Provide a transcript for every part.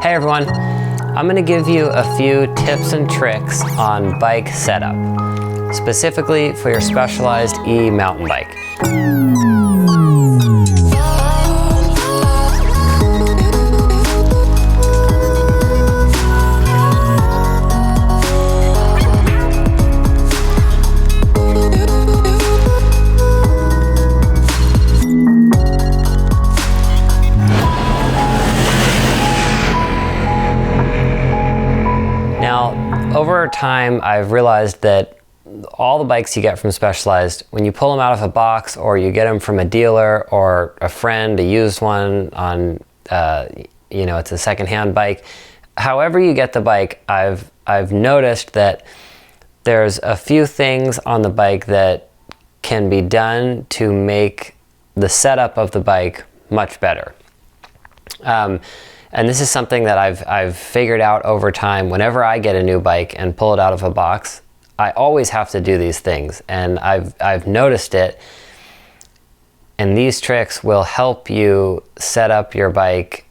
Hey everyone, I'm going to give you a few tips and tricks on bike setup, specifically for your Specialized E mountain bike. Over time, I've realized that all the bikes you get from Specialized, when you pull them out of a box or you get them from a dealer or a friend, a used one on, it's a secondhand bike. However you get the bike, I've noticed that there's a few things on the bike that can be done to make the setup of the bike much better. And this is something that I've figured out over time. Whenever I get a new bike and pull it out of a box, I always have to do these things, and I've noticed it. And these tricks will help you set up your bike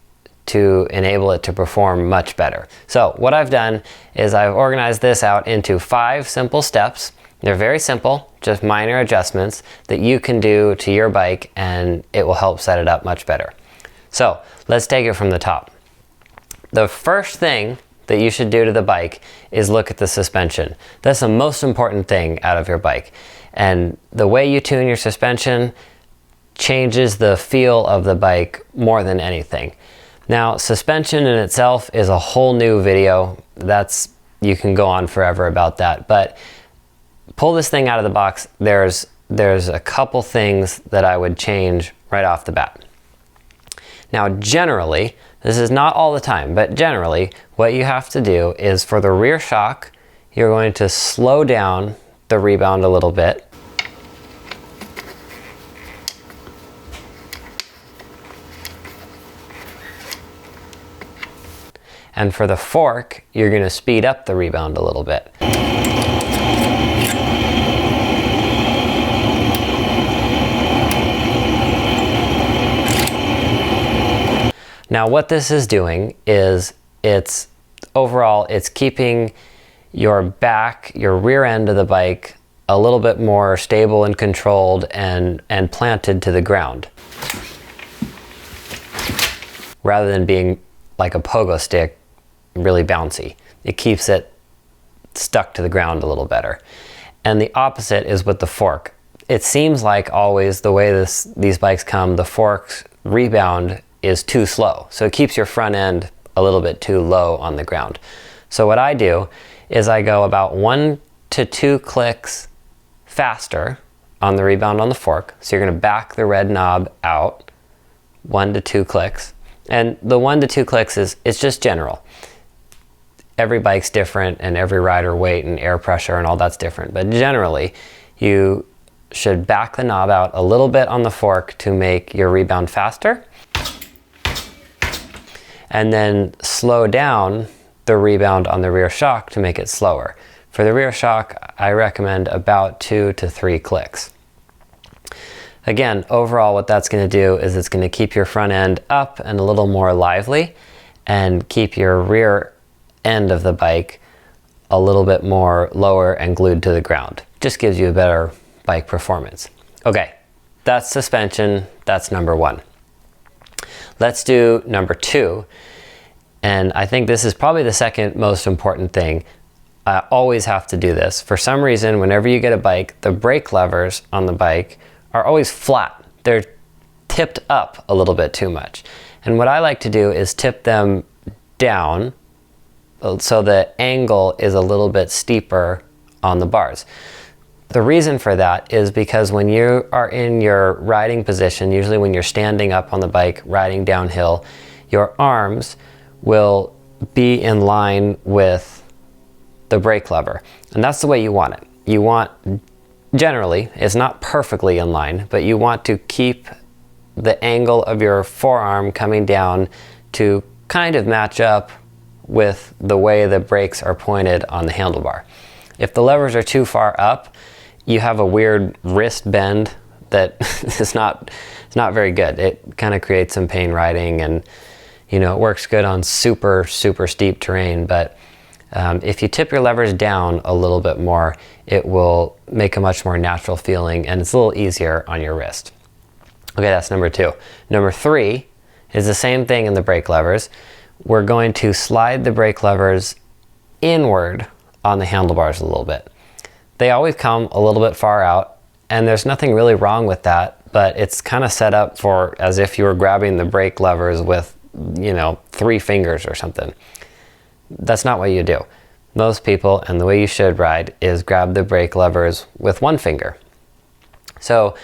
to enable it to perform much better. So what I've done is I've organized this out into 5 simple steps. They're very simple, just minor adjustments that you can do to your bike, and it will help set it up much better. So let's take it from the top. The first thing that you should do to the bike is look at the suspension. That's the most important thing out of your bike. And the way you tune your suspension changes the feel of the bike more than anything. Now, suspension in itself is a whole new video. You can go on forever about that. But pull this thing out of the box, there's a couple things that I would change right off the bat. Now generally, this is not all the time, but generally what you have to do is for the rear shock, you're going to slow down the rebound a little bit. And for the fork, you're going to speed up the rebound a little bit. Now what this is doing is it's keeping your back, your rear end of the bike a little bit more stable and controlled and planted to the ground, rather than being like a pogo stick, really bouncy. It keeps it stuck to the ground a little better. And the opposite is with the fork. It seems like always the way these bikes come, the fork's rebound is too slow. So it keeps your front end a little bit too low on the ground. So what I do is I go about 1 to 2 clicks faster on the rebound on the fork. So you're going to back the red knob out 1 to 2 clicks. And the 1 to 2 clicks it's just general. Every bike's different and every rider weight and air pressure and all that's different. But generally, you should back the knob out a little bit on the fork to make your rebound faster, and then slow down the rebound on the rear shock to make it slower. For the rear shock, I recommend about 2 to 3 clicks. Again, overall what that's going to do is it's going to keep your front end up and a little more lively, and keep your rear end of the bike a little bit more lower and glued to the ground. Just gives you a better bike performance. Okay, that's suspension, that's number 1. Let's do number 2, and I think this is probably the second most important thing. I always have to do this. For some reason, whenever you get a bike, the brake levers on the bike are always flat. They're tipped up a little bit too much. And what I like to do is tip them down so the angle is a little bit steeper on the bars. The reason for that is because when you are in your riding position, usually when you're standing up on the bike, riding downhill, your arms will be in line with the brake lever. And that's the way you want it. You want, generally, it's not perfectly in line, but you want to keep the angle of your forearm coming down to kind of match up with the way the brakes are pointed on the handlebar. If the levers are too far up, you have a weird wrist bend that is not very good. It kind of creates some pain riding, and You know, it works good on super steep terrain, but if you tip your levers down a little bit more, it will make a much more natural feeling, and it's a little easier on your wrist. Okay, that's number 2. Number 3 is the same thing in the brake levers. We're going to slide the brake levers inward on the handlebars a little bit. They always come a little bit far out, and there's nothing really wrong with that, but it's kind of set up for as if you were grabbing the brake levers with, you know, 3 fingers or something. That's not what you do. Most people, and the way you should ride, is grab the brake levers with 1 finger. So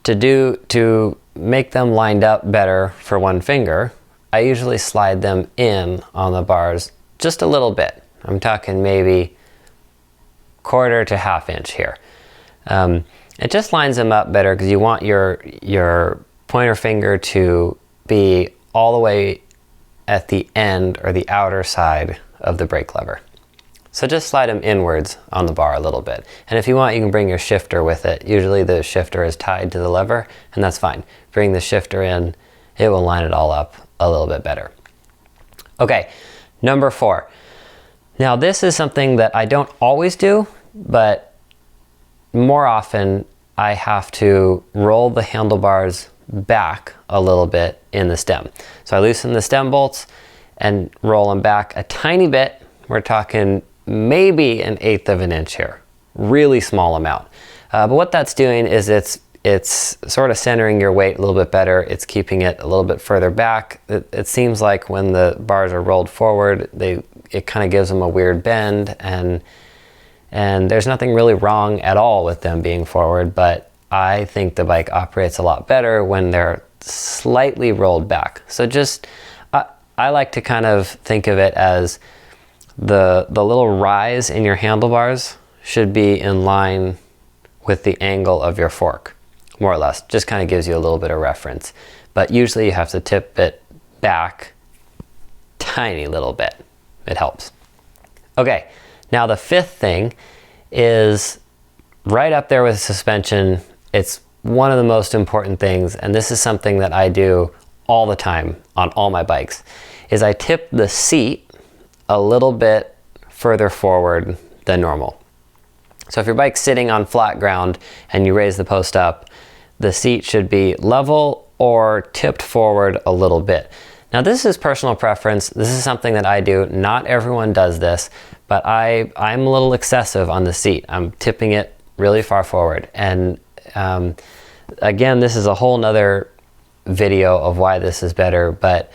to make them lined up better for 1 finger, I usually slide them in on the bars just a little bit. I'm talking maybe 1/4 to 1/2 inch here. It just lines them up better because you want your pointer finger to be all the way at the end or the outer side of the brake lever. So just slide them inwards on the bar a little bit. And if you want, you can bring your shifter with it. Usually the shifter is tied to the lever, and that's fine. Bring the shifter in, it will line it all up a little bit better. Okay, number 4. Now this is something that I don't always do, but more often I have to roll the handlebars back a little bit in the stem. So I loosen the stem bolts and roll them back a tiny bit. We're talking maybe 1/8 of an inch here, really small amount. But what that's doing is it's sort of centering your weight a little bit better. It's keeping it a little bit further back. It seems like when the bars are rolled forward, it kind of gives them a weird bend, and there's nothing really wrong at all with them being forward, but I think the bike operates a lot better when they're slightly rolled back. So just, I like to kind of think of it as the little rise in your handlebars should be in line with the angle of your fork, more or less. Just kind of gives you a little bit of reference. But usually you have to tip it back tiny little bit. It helps. Okay, now the 5th thing is right up there with suspension. It's one of the most important things, and this is something that I do all the time on all my bikes, is I tip the seat a little bit further forward than normal. So if your bike's sitting on flat ground and you raise the post up, the seat should be level or tipped forward a little bit. Now this is personal preference. This is something that I do. Not everyone does this, but I'm a little excessive on the seat. I'm tipping it really far forward. And again, this is a whole nother video of why this is better, but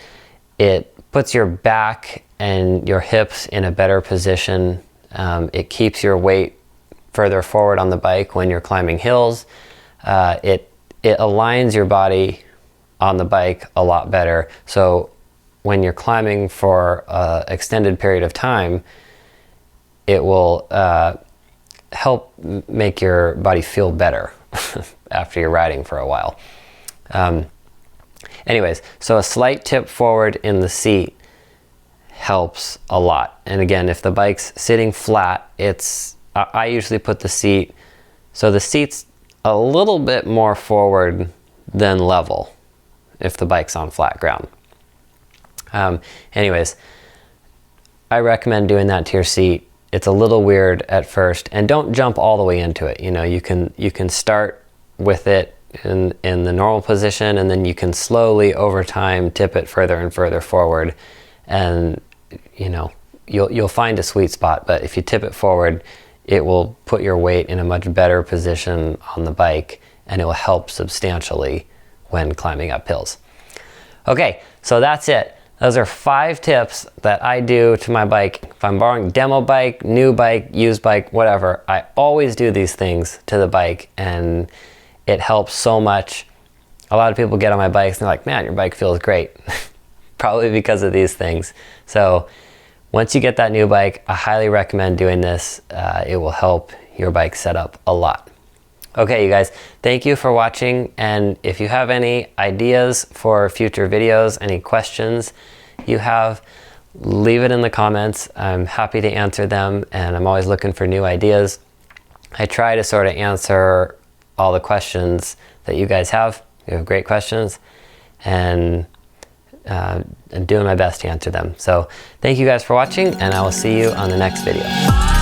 it puts your back and your hips in a better position. It keeps your weight further forward on the bike when you're climbing hills. It aligns your body on the bike a lot better. So when you're climbing for an extended period of time, it will help make your body feel better after you're riding for a while. Anyways, so a slight tip forward in the seat helps a lot. And again, if the bike's sitting flat, I usually put the seat, so the seat's a little bit more forward than level if the bike's on flat ground. Anyways, I recommend doing that to your seat. It's a little weird at first, and don't jump all the way into it. You know, you can start with it in the normal position, and then you can slowly over time tip it further and further forward, and you know, you'll find a sweet spot. But if you tip it forward, it will put your weight in a much better position on the bike, and it will help substantially when climbing up hills. Okay, so that's it. Those are 5 tips that I do to my bike. If I'm borrowing demo bike, new bike, used bike, whatever, I always do these things to the bike, and it helps so much. A lot of people get on my bikes and they're like, man, your bike feels great. Probably because of these things. So once you get that new bike, I highly recommend doing this. It will help your bike set up a lot. Okay, you guys, thank you for watching. And if you have any ideas for future videos, any questions you have, leave it in the comments. I'm happy to answer them, and I'm always looking for new ideas. I try to sort of answer all the questions that you guys have. You have great questions, and and doing my best to answer them. So thank you guys for watching, and I will see you on the next video.